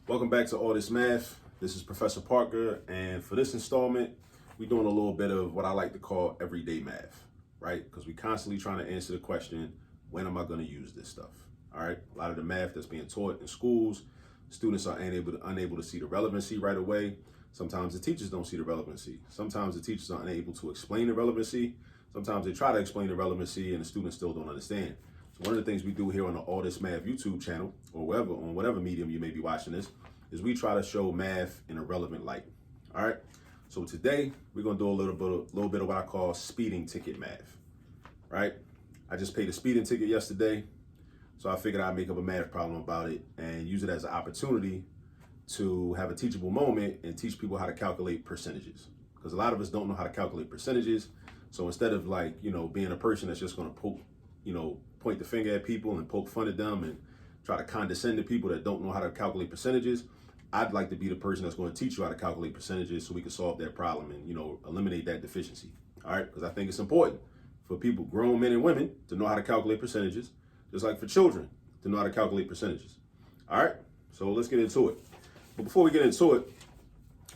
Welcome back to All This Math. This is Professor Parker, and for this installment, we're doing a little bit of what I like to call everyday math, right? Because we're constantly trying to answer the question, when am I going to use this stuff? All right. A lot of the math that's being taught in schools, students are unable to see the relevancy right away. Sometimes the teachers don't see the relevancy. Sometimes the teachers are unable to explain the relevancy. Sometimes they try to explain the relevancy and the students still don't understand. So one of the things we do here on the All This Math YouTube channel, or wherever, on whatever medium you may be watching this, is we try to show math in a relevant light. All right. So today we're gonna do a little bit of what I call speeding ticket math. Right. I just paid a speeding ticket yesterday, so I figured I'd make up a math problem about it and use it as an opportunity to have a teachable moment and teach people how to calculate percentages. Because a lot of us don't know how to calculate percentages. So instead of being a person that's just gonna point the finger at people and poke fun at them and try to condescend to people that don't know how to calculate percentages, I'd like to be the person that's going to teach you how to calculate percentages so we can solve that problem and, eliminate that deficiency. All right. Because I think it's important for people, grown men and women, to know how to calculate percentages, just like for children to know how to calculate percentages. All right. So let's get into it. But before we get into it,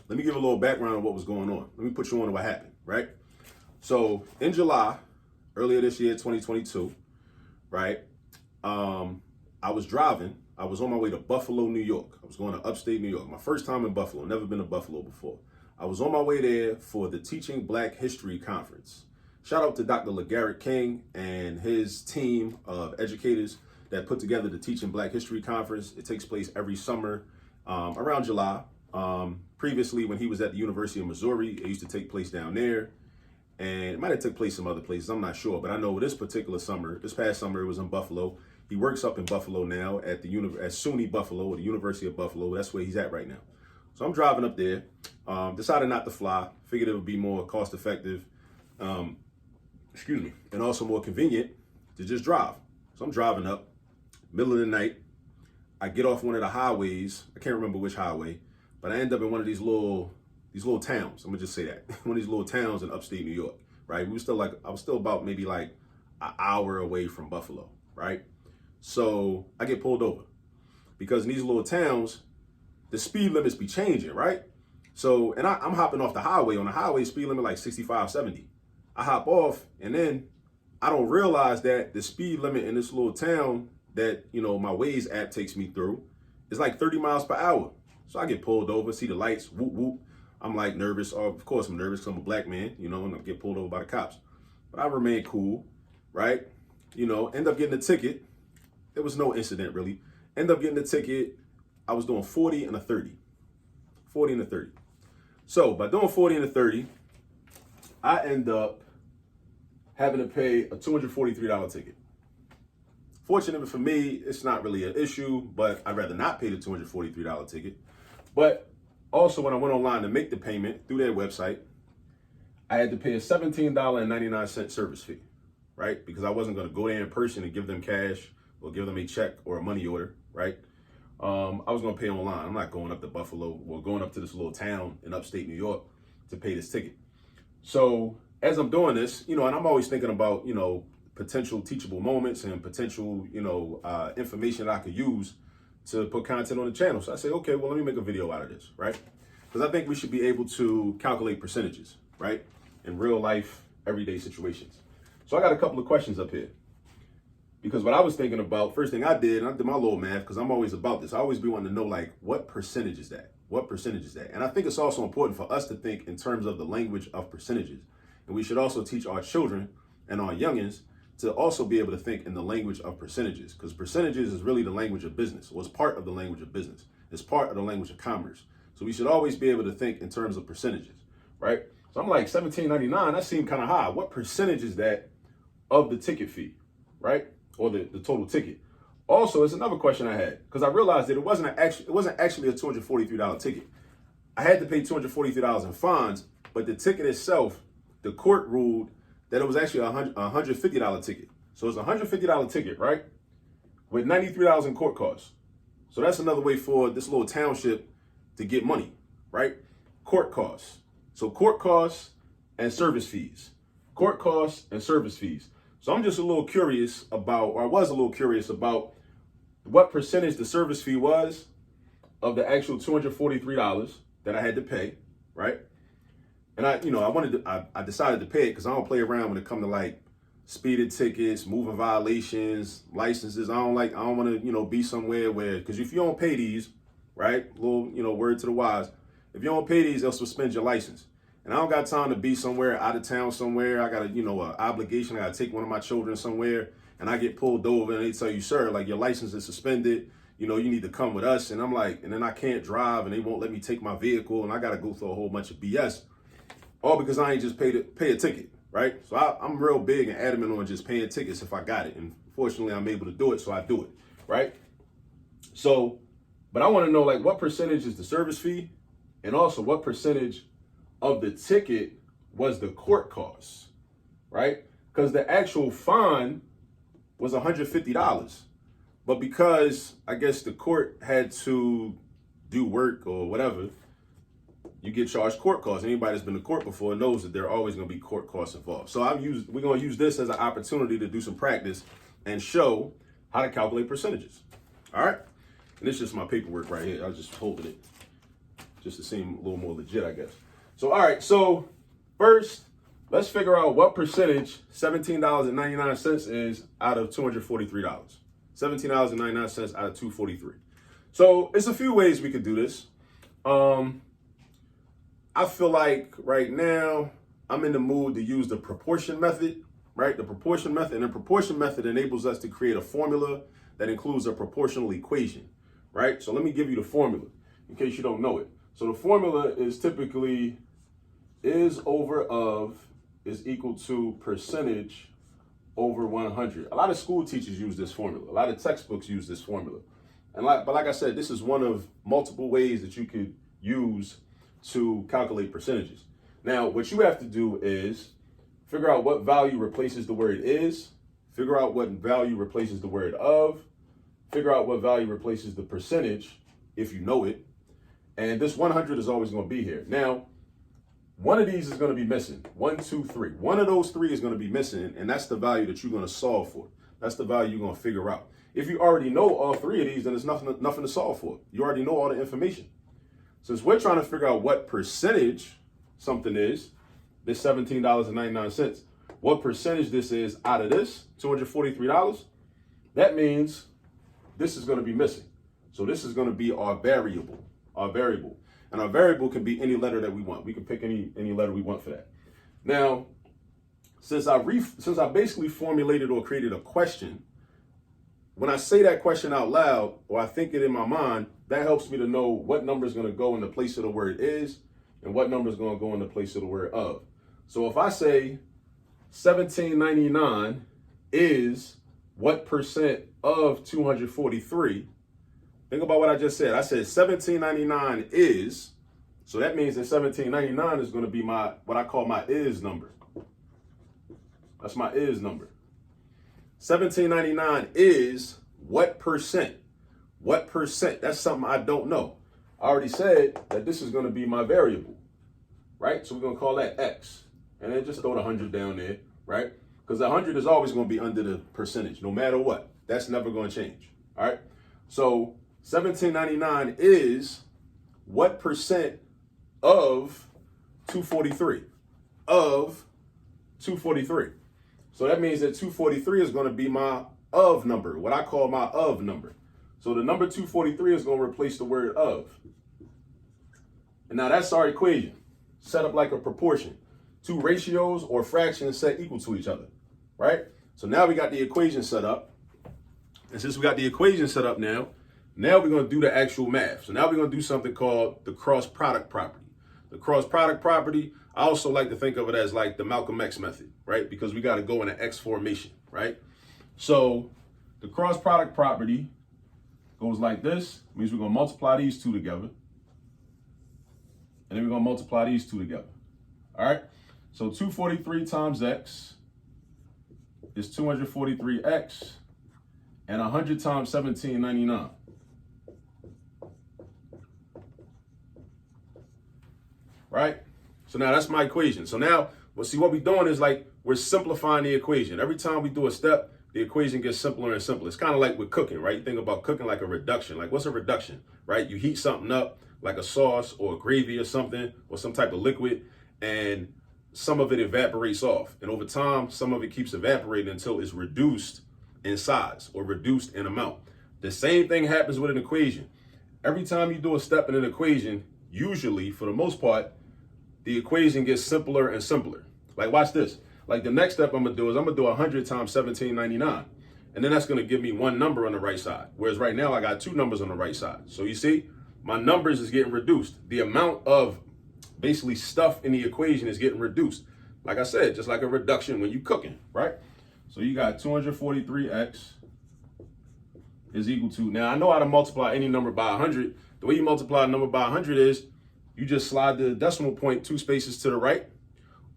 let me give a little background on what was going on. Let me put you on to what happened. Right. So in July, earlier this year, 2022, right, I was driving. I was on my way to Buffalo, New York. I was going to Upstate New York. My first time in Buffalo. Never been to Buffalo before. I was on my way there for the Teaching Black History Conference. Shout out to Dr. LeGarrette King and his team of educators that put together the Teaching Black History Conference. It takes place every summer around July. Previously, when he was at the University of Missouri, it used to take place down there. And it might have took place some other places. I'm not sure. But I know this past summer, it was in Buffalo. He works up in Buffalo now at SUNY Buffalo, or the University of Buffalo. That's where he's at right now. So I'm driving up there. Decided not to fly. Figured it would be more cost effective, and also more convenient to just drive. So I'm driving up, middle of the night. I get off one of the highways. I can't remember which highway, but I end up in one of these little towns. I'm gonna just say that. One of these little towns in upstate New York, right? I was still about maybe like an hour away from Buffalo, right? So I get pulled over because in these little towns, the speed limits be changing, right? So, and I'm hopping off the highway. On the highway, speed limit like 65, 70. I hop off and then I don't realize that the speed limit in this little town that, my Waze app takes me through is like 30 miles per hour. So I get pulled over, see the lights, whoop, whoop. I'm like nervous. Of course I'm nervous because I'm a black man, and I get pulled over by the cops. But I remain cool, right? End up getting a ticket. There was no incident really. End up getting a ticket. I was doing 40 and a 30. 40 and a 30. So by doing 40 and a 30, I end up having to pay a $243 ticket. Fortunately for me, it's not really an issue, but I'd rather not pay the $243 ticket. But also, when I went online to make the payment through their website, I had to pay a $17.99 service fee, right? Because I wasn't going to go there in person and give them cash or give them a check or a money order, right? I was going to pay online. I'm not going up to Buffalo or going up to this little town in upstate New York to pay this ticket. So as I'm doing this, and I'm always thinking about, potential teachable moments and potential, information that I could use to put content on the channel. So I say, okay, well, let me make a video out of this, right? Because I think we should be able to calculate percentages, right? In real life, everyday situations. So I got a couple of questions up here. Because what I was thinking about, first thing I did my little math, because I'm always about this. I always be wanting to know, like, what percentage is that? What percentage is that? And I think it's also important for us to think in terms of the language of percentages. And we should also teach our children and our youngins to also be able to think in the language of percentages, because percentages is really the language of business, or it's part of the language of business. It's part of the language of commerce. So we should always be able to think in terms of percentages, right? So I'm like, $17.99, that seemed kind of high. What percentage is that of the ticket fee, right? Or the total ticket? Also, it's another question I had, because I realized that it wasn't actually a $243 ticket. I had to pay $243 in fines, but the ticket itself, the court ruled that it was actually a $150 ticket. So it's a $150 ticket, right? With $93 in court costs. So that's another way for this little township to get money, right? Court costs. So court costs and service fees. Court costs and service fees. So I'm just a little curious about, or I was a little curious about what percentage the service fee was of the actual $243 that I had to pay, right? And I decided to pay it because I don't play around when it comes to like speeding tickets, moving violations, licenses. I don't want to, be somewhere where, because if you don't pay these, right, little, word to the wise, if you don't pay these, they'll suspend your license. And I don't got time to be somewhere out of town somewhere. I got an obligation. I got to take one of my children somewhere, and I get pulled over and they tell you, sir, like your license is suspended. You need to come with us. And I'm like, and then I can't drive and they won't let me take my vehicle. And I got to go through a whole bunch of BS. All because I ain't just pay a ticket, right? So I'm real big and adamant on just paying tickets if I got it. And fortunately, I'm able to do it, so I do it, right? So, but I want to know, like, what percentage is the service fee? And also, what percentage of the ticket was the court costs, right? Because the actual fine was $150. But because, I guess, the court had to do work or whatever, you get charged court costs. Anybody that's been to court before knows that there are always going to be court costs involved. So we're going to use this as an opportunity to do some practice and show how to calculate percentages. All right. And it's just my paperwork right here. I was just holding it just to seem a little more legit, I guess. So, all right. So first, let's figure out what percentage $17.99 is out of $243. $17.99 out of $243. So it's a few ways we could do this. I feel like right now I'm in the mood to use the proportion method, right? The proportion method. And the proportion method enables us to create a formula that includes a proportional equation, right? So let me give you the formula in case you don't know it. So the formula is typically is over of is equal to percentage over 100. A lot of school teachers use this formula. A lot of textbooks use this formula. But like I said, this is one of multiple ways that you could use to calculate percentages. Now, what you have to do is figure out what value replaces the word is, figure out what value replaces the word of, figure out what value replaces the percentage, if you know it. And this 100 is always going to be here. Now, one of these is going to be missing. 1, 2, 3. One of those three is going to be missing, and that's the value that you're going to solve for. That's the value you're going to figure out. If you already know all three of these, then there's nothing to solve for. You already know all the information. Since we're trying to figure out what percentage something is, this $17.99, what percentage this is out of this $243, that means this is going to be missing. So this is going to be our variable. And our variable can be any letter that we want. We can pick any letter we want for that. Now, since I basically formulated or created a question, when I say that question out loud or I think it in my mind, that helps me to know what number is going to go in the place of the word is and what number is going to go in the place of the word of. So if I say 1799 is what percent of 243, think about what I just said. I said 1799 is, so that means that 1799 is going to be what I call my is number. That's my is number. 1799 is what percent? What percent? That's something I don't know. I already said that this is going to be my variable, right? So we're going to call that X. And then just throw the 100 down there, right? Because the 100 is always going to be under the percentage, no matter what. That's never going to change, all right? So 1799 is what percent of 243? Of 243. So that means that 243 is going to be my of number, what I call my of number. So the number 243 is going to replace the word of. And now that's our equation, set up like a proportion. Two ratios or fractions set equal to each other, right? So now we got the equation set up. And since we got the equation set up now we're going to do the actual math. So now we're going to do something called the cross product property. The cross product property, I also like to think of it as like the Malcolm X method, right? Because we got to go in an X formation, right? So the cross product property goes like this. It means we're going to multiply these two together. And then we're going to multiply these two together. All right. So 243 times X is 243X. And 100 times 1799. Right? So now that's my equation. So now, see what we're doing is like we're simplifying the equation. Every time we do a step, the equation gets simpler and simpler. It's kind of like with cooking, right? You think about cooking like a reduction. Like, what's a reduction, right? You heat something up like a sauce or a gravy or something, or some type of liquid, and some of it evaporates off. And over time, some of it keeps evaporating until it's reduced in size or reduced in amount. The same thing happens with an equation. Every time you do a step in an equation, usually, for the most part, the equation gets simpler and simpler. Like, watch this. Like, the next step I'm gonna do is I'm gonna do 100 times 1799. And then that's gonna give me one number on the right side. Whereas right now I got two numbers on the right side. So you see, my numbers is getting reduced. The amount of basically stuff in the equation is getting reduced. Like I said, just like a reduction when you cooking, right? So you got 243x is equal to, now I know how to multiply any number by 100. The way you multiply a number by 100 is you just slide the decimal point 2 spaces to the right,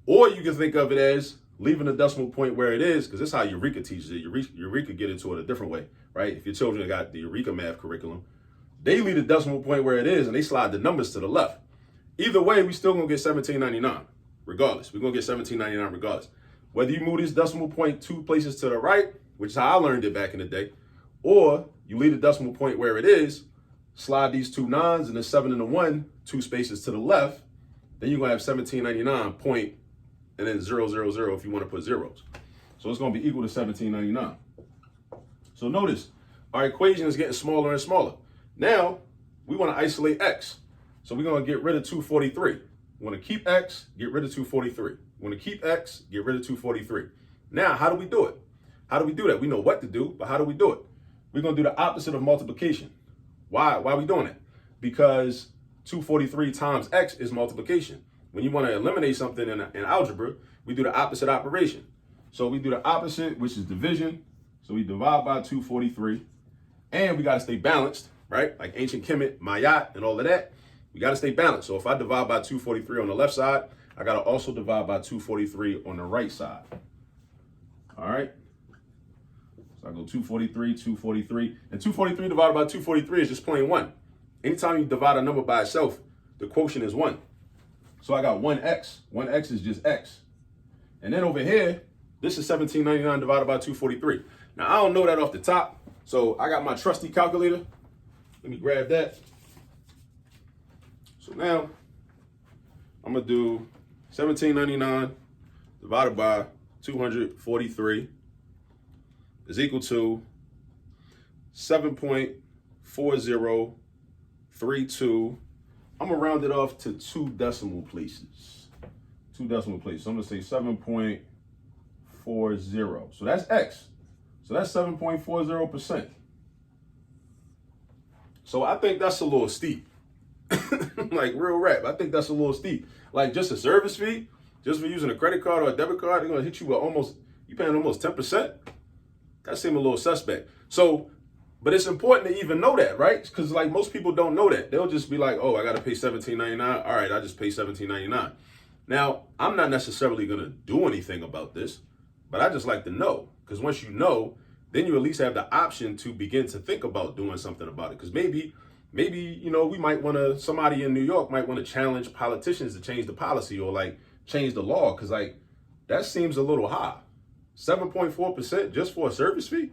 or you can think of it as leaving the decimal point where it is, because that's how Eureka teaches it. Eureka get into it a different way, right? If your children got the Eureka math curriculum, they leave the decimal point where it is and they slide the numbers to the left. Either way, we still gonna get 1799 regardless. We're gonna get 1799 regardless. Whether you move this decimal point 2 places to the right, which is how I learned it back in the day, or you leave the decimal point where it is, slide these 2 9s and the 7 and the 1 2 spaces to the left, then you're gonna have 1799 point and then 000 if you want to put zeros. So it's gonna be equal to 1799. So notice our equation is getting smaller and smaller. Now we want to isolate x. So we're gonna get rid of 243. We want to keep x, get rid of 243. We want to keep x, get rid of 243. Now, how do we do it? How do we do that? We know what to do, but how do we do it? We're gonna do the opposite of multiplication. Why are we doing it? Because 243 times x is multiplication. When you want to eliminate something in algebra, we do the opposite operation. So we do the opposite, which is division. So we divide by 243, and we got to stay balanced, right? Like ancient Kemet, Mayat, and all of that. We got to stay balanced. So if I divide by 243 on the left side, I got to also divide by 243 on the right side. All right. So I go 243, 243, and 243 divided by 243 is just plain 1. Anytime you divide a number by itself, the quotient is 1. So I got 1x. 1x is just x. And then over here, this is 1799 divided by 243. Now, I don't know that off the top, so I got my trusty calculator. Let me grab that. So now, I'm going to do 1799 divided by 243 is equal to 7.4032. I'm gonna round it off to 2 decimal places. 2 decimal places. So I'm gonna say 7.40. So that's x. So that's 7.40%. So I think that's a little steep. Like real rap. I think that's a little steep. Like just a service fee, just for using a credit card or a debit card, they're gonna hit you with you paying almost 10%. That seems a little suspect. So, but it's important to even know that, right? Because like most people don't know that. They'll just be like, oh, I got to pay $17.99. All right, I just pay $17.99. Now, I'm not necessarily going to do anything about this, but I just like to know. Because once you know, then you at least have the option to begin to think about doing something about it. Because maybe, you know, we might want to, somebody in New York might want to challenge politicians to change the policy or like change the law. Because like, that seems a little high. 7.4% just for a service fee?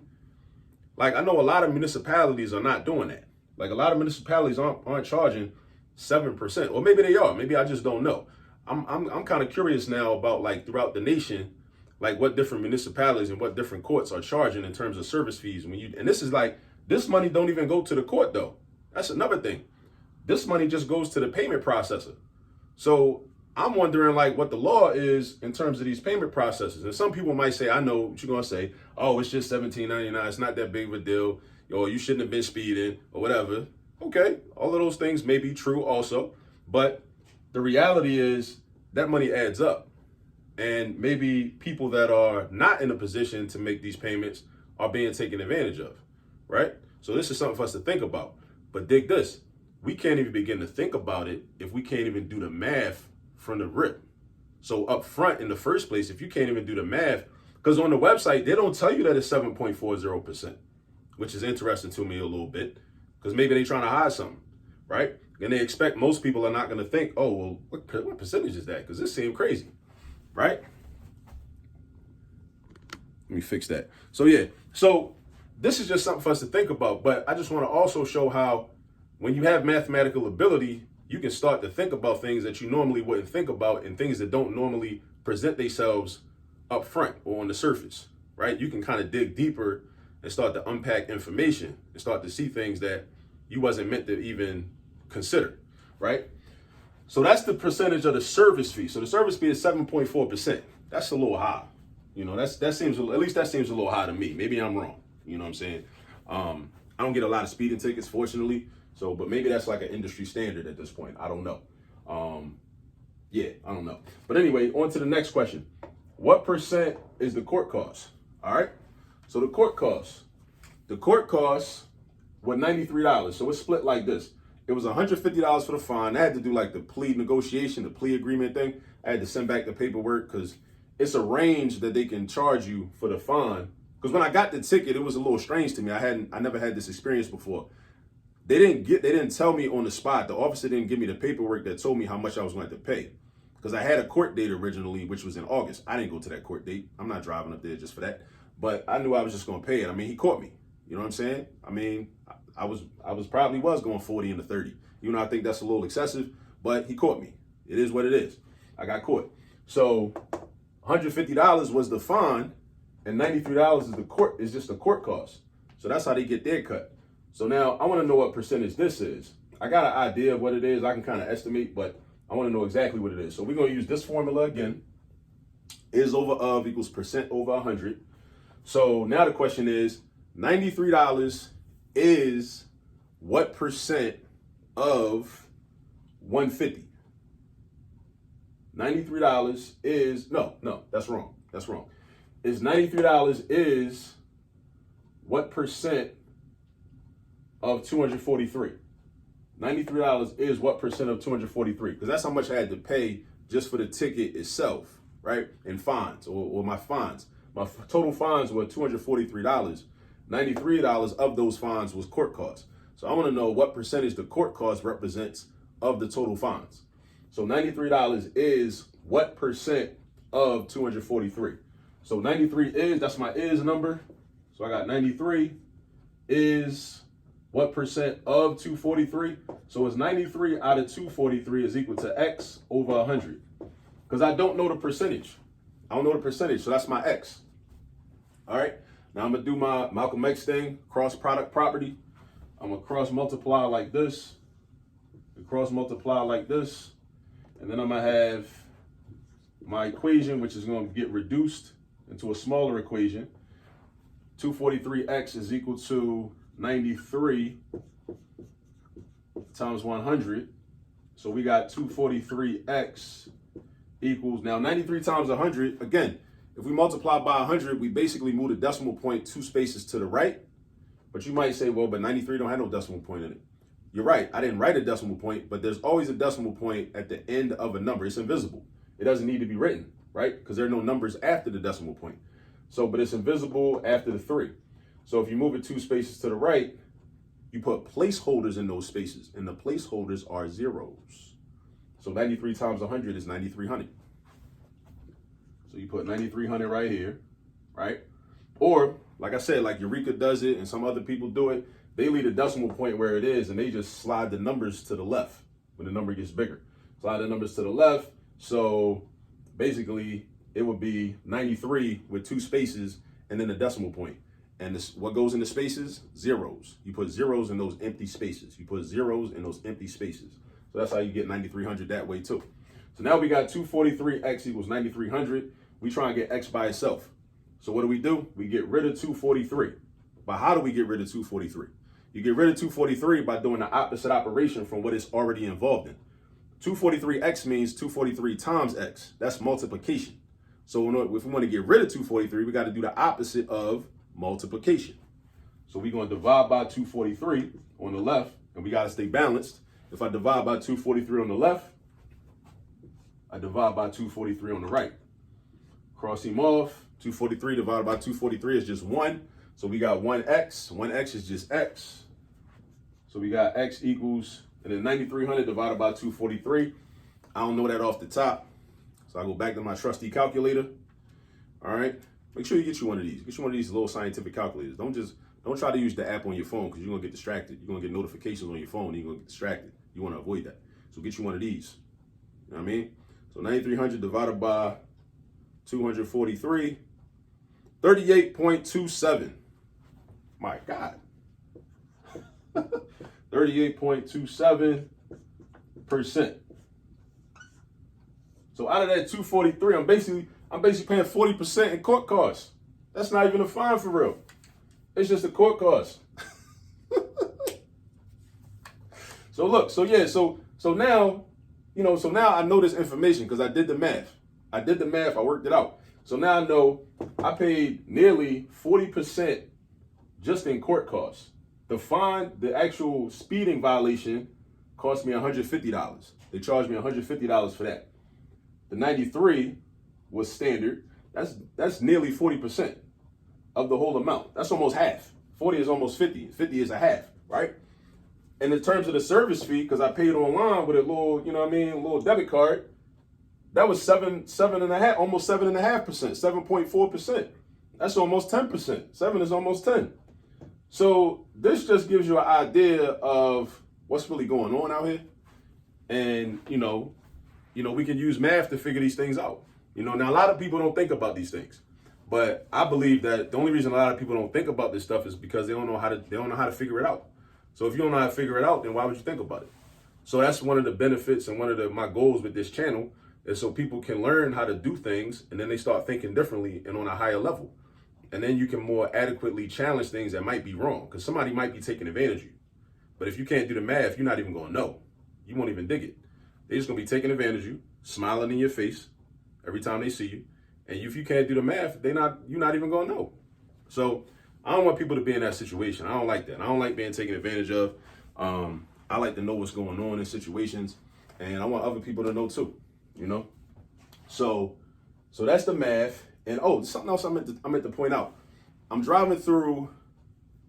Like, I know a lot of municipalities are not doing that. Like, a lot of municipalities aren't charging 7%, or maybe they are. Maybe I just don't know. I'm kind of curious now about like throughout the nation, like what different municipalities and what different courts are charging in terms of service fees. And this is like, this money don't even go to the court though. That's another thing. This money just goes to the payment processor. So I'm wondering like what the law is in terms of these payment processes. And some people might say, I know what you're going to say. Oh, it's just $17.99. It's not that big of a deal. Or you shouldn't have been speeding or whatever. Okay. All of those things may be true also. But the reality is that money adds up. And maybe people that are not in a position to make these payments are being taken advantage of. Right. So this is something for us to think about. But dig this. We can't even begin to think about it if we can't even do the math from the rip. So up front in the first place, if you can't even do the math, because on the website, they don't tell you that it's 7.40%, which is interesting to me a little bit, because maybe they're trying to hide something, right? And they expect most people are not going to think, oh, well, what percentage is that? Because this seems crazy, right? Let me fix that. So yeah, so this is just something for us to think about, but I just want to also show how when you have mathematical ability, you can start to think about things that you normally wouldn't think about and things that don't normally present themselves up front or on the surface, right? You can kind of dig deeper and start to unpack information and start to see things that you wasn't meant to even consider, right? So that's the percentage of the service fee. So the service fee is 7.4%. That's a little high. You know, that seems, at least that seems a little high to me. Maybe I'm wrong. You know what I'm saying? I don't get a lot of speeding tickets, fortunately. So, but maybe that's like an industry standard at this point. I don't know. Yeah, I don't know. But anyway, on to the next question. What percent is the court cost? All right. So the court costs were $93. So it's split like this. It was $150 for the fine. I had to do like the plea negotiation, the plea agreement thing. I had to send back the paperwork because it's a range that they can charge you for the fine. Because when I got the ticket, it was a little strange to me. I never had this experience before. They didn't tell me on the spot. The officer didn't give me the paperwork that told me how much I was going to pay. Because I had a court date originally, which was in August. I didn't go to that court date. I'm not driving up there just for that. But I knew I was just going to pay it. I mean, he caught me. You know what I'm saying? I mean, I was probably going 40 into 30. You know, I think that's a little excessive, but he caught me. It is what it is. I got caught. So $150 was the fine, and $93 is just the court cost. So that's how they get their cut. So now I want to know what percentage this is. I got an idea of what it is. I can kind of estimate, but I want to know exactly what it is. So we're going to use this formula again. Is over of equals percent over 100. So now the question is, $93 is what percent of 150? $93 is, no, that's wrong. That's wrong. Is $93 is what percent of 243? $93 is what percent of 243? Because that's how much I had to pay just for the ticket itself, right? In fines or my fines. My total fines were $243. $93 of those fines was court costs. So I want to know what percentage the court cost represents of the total fines. So $93 is what percent of 243? So 93 is, that's my is number. So I got 93 is what percent of 243? So it's 93 out of 243 is equal to X over 100. Because I don't know the percentage. I don't know the percentage, so that's my X. All right, now I'm gonna do my Malcolm X thing, cross product property. I'm gonna cross multiply like this, and cross multiply like this, and then I'm gonna have my equation, which is gonna get reduced into a smaller equation. 243X is equal to 93 times 100. So we got 243X equals, now 93 times 100, again, if we multiply by 100, we basically move the decimal point 2 spaces to the right. But you might say, well, but 93 don't have no decimal point in it. You're right, I didn't write a decimal point, but there's always a decimal point at the end of a number. It's invisible. It doesn't need to be written, right? Because there are no numbers after the decimal point. So, but it's invisible after the 3. So if you move it 2 spaces to the right, you put placeholders in those spaces, and the placeholders are zeros. So 93 times 100 is 9,300. So you put 9,300 right here, right? Or, like I said, like Eureka does it and some other people do it, they leave the decimal point where it is and they just slide the numbers to the left when the number gets bigger. Slide the numbers to the left. So basically it would be 93 with 2 spaces and then a decimal point. And this, what goes in the spaces? Zeros. You put zeros in those empty spaces. You put zeros in those empty spaces. So that's how you get 9,300 that way too. So now we got 243X equals 9,300. We try and get X by itself. So what do? We get rid of 243. But how do we get rid of 243? You get rid of 243 by doing the opposite operation from what it's already involved in. 243X means 243 times X. That's multiplication. So if we want to get rid of 243, we got to do the opposite of multiplication. So we're going to divide by 243 on the left, and we got to stay balanced. If I divide by 243 on the left, I divide by 243 on the right. Cross them off. 243 divided by 243 is just 1. So we got 1x. 1x is just x. So we got x equals, and then 9,300 divided by 243. I don't know that off the top. So I go back to my trusty calculator. All right. make sure you get you one of these. Get you one of these little scientific calculators. Don't try to use the app on your phone because you're gonna get distracted. You're gonna get notifications on your phone and you're gonna get distracted. You want to avoid that. So get you one of these. You know what I mean? So 9,300 divided by 243, 38.27. My God. 38.27%. So out of that 243, I'm basically paying 40% in court costs. That's not even a fine for real. It's just a court cost. So look, so now, so now I know this information because I did the math. I worked it out. So now I know I paid nearly 40% just in court costs. The fine, the actual speeding violation cost me $150. They charged me $150 for that. The 93 was standard. That's nearly 40% of the whole amount. That's almost half. 40 is almost 50. 50 is a half, right? And in terms of the service fee, because I paid online with a little, a little debit card, that was seven and a half, almost 7.5%, 7.4%. That's almost 10%. 7 is almost 10. So this just gives you an idea of what's really going on out here. And, we can use math to figure these things out. Now a lot of people don't think about these things. But I believe that the only reason a lot of people don't think about this stuff is because they don't know how to figure it out. So if you don't know how to figure it out, then why would you think about it? So that's one of the benefits and one of my goals with this channel is so people can learn how to do things and then they start thinking differently and on a higher level. And then you can more adequately challenge things that might be wrong because somebody might be taking advantage of you. But if you can't do the math, you're not even going to know. You won't even dig it. They're just going to be taking advantage of you, smiling in your face every time they see you. And if you can't do the math, you're not even going to know. So I don't want people to be in that situation. I don't like that. I don't like being taken advantage of. I like to know what's going on in situations, and I want other people to know too. So that's the math. And something else I meant to point out. I'm driving through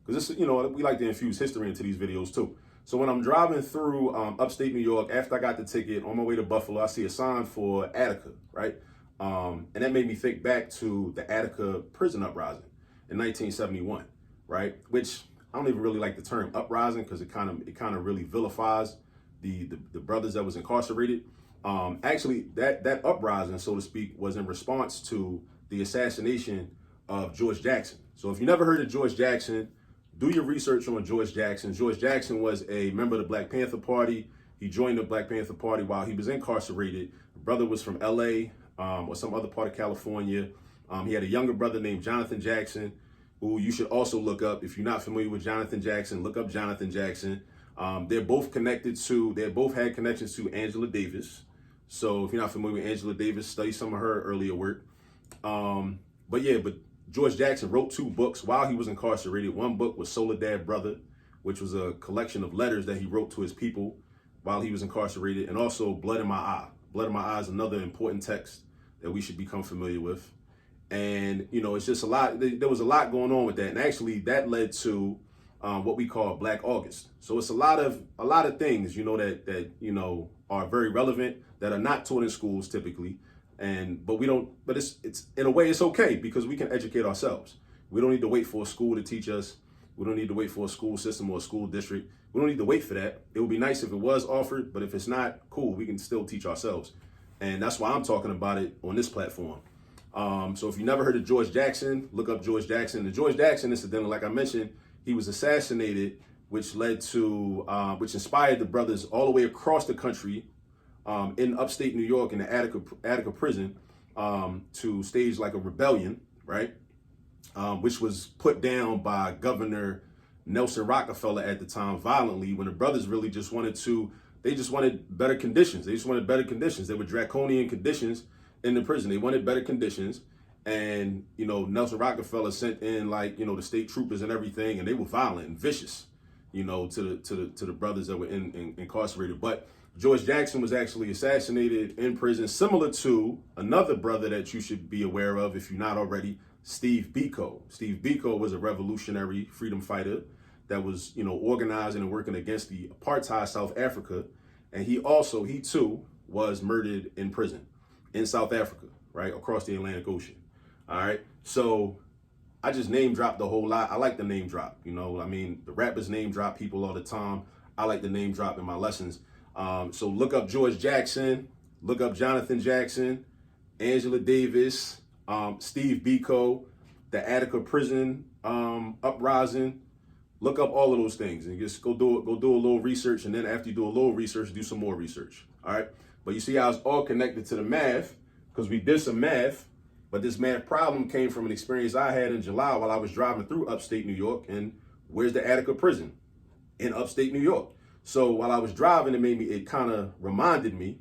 because this, we like to infuse history into these videos too. So when I'm driving through upstate New York, after I got the ticket on my way to Buffalo, I see a sign for Attica, right? And that made me think back to the Attica prison uprising in 1971, right? Which I don't even really like the term uprising because it kind of really vilifies the brothers that was incarcerated. Actually, that uprising, so to speak, was in response to the assassination of George Jackson. So if you never heard of George Jackson, do your research on George Jackson. George Jackson was a member of the Black Panther Party. He joined the Black Panther Party while he was incarcerated. The brother was from LA or some other part of California. He had a younger brother named Jonathan Jackson, who you should also look up. If you're not familiar with Jonathan Jackson, look up Jonathan Jackson. They're both had connections to Angela Davis. So if you're not familiar with Angela Davis, study some of her earlier work. But George Jackson wrote 2 books while he was incarcerated. One book was Soledad Brother, which was a collection of letters that he wrote to his people while he was incarcerated, and also Blood in My Eye. Blood in My Eye is another important text that we should become familiar with. And, it's just a lot. There was a lot going on with that. And actually that led to what we call Black August. So it's a lot of things, that are very relevant that are not taught in schools typically. But it's in a way it's okay because we can educate ourselves. We don't need to wait for a school to teach us. We don't need to wait for a school system or a school district. We don't need to wait for that. It would be nice if it was offered, but if it's not, cool, we can still teach ourselves. And that's why I'm talking about it on this platform. So if you never heard of George Jackson, look up George Jackson. The George Jackson incident, like I mentioned, he was assassinated, which inspired the brothers all the way across the country in upstate New York in the Attica prison to stage like a rebellion, right? Which was put down by Governor Nelson Rockefeller at the time violently when the brothers really just wanted better conditions. They just wanted better conditions. They were draconian conditions in the prison. They wanted better conditions. And, Nelson Rockefeller sent in the state troopers and everything, and they were violent and vicious, to the brothers that were incarcerated. But George Jackson was actually assassinated in prison, similar to another brother that you should be aware of if you're not already, Steve Biko. Steve Biko was a revolutionary freedom fighter that was, organizing and working against the apartheid South Africa. And he too was murdered in prison in South Africa, right, across the Atlantic Ocean. All right. So I just name dropped the whole lot. I like the name drop. You know, I mean, the rappers name drop people all the time. I like the name drop in my lessons. So look up George Jackson, look up Jonathan Jackson, Angela Davis, Steve Biko, the Attica prison uprising. Look up all of those things and just go do a little research. And then after you do a little research, do some more research. All right. But you see how it's all connected to the math, because we did some math. But this math problem came from an experience I had in July while I was driving through upstate New York. And where's the Attica prison? In upstate New York. So while I was driving, it kind of reminded me,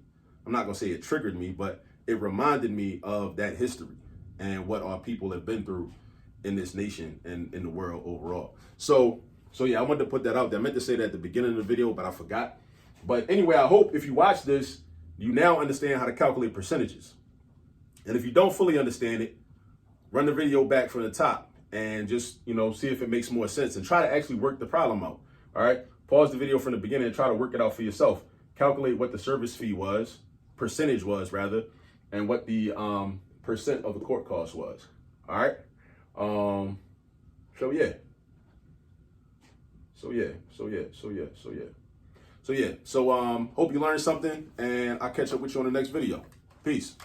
I'm not going to say it triggered me, but it reminded me of that history and what our people have been through in this nation and in the world overall. So yeah, I wanted to put that out there. I meant to say that at the beginning of the video, but I forgot. But anyway, I hope if you watch this, you now understand how to calculate percentages. And if you don't fully understand it, run the video back from the top and just, see if it makes more sense and try to actually work the problem out. All right. Pause the video from the beginning and try to work it out for yourself. Calculate what the service fee was, percentage was rather, and what the percent of the court cost was. All right. So hope you learned something, and I'll catch up with you on the next video. Peace.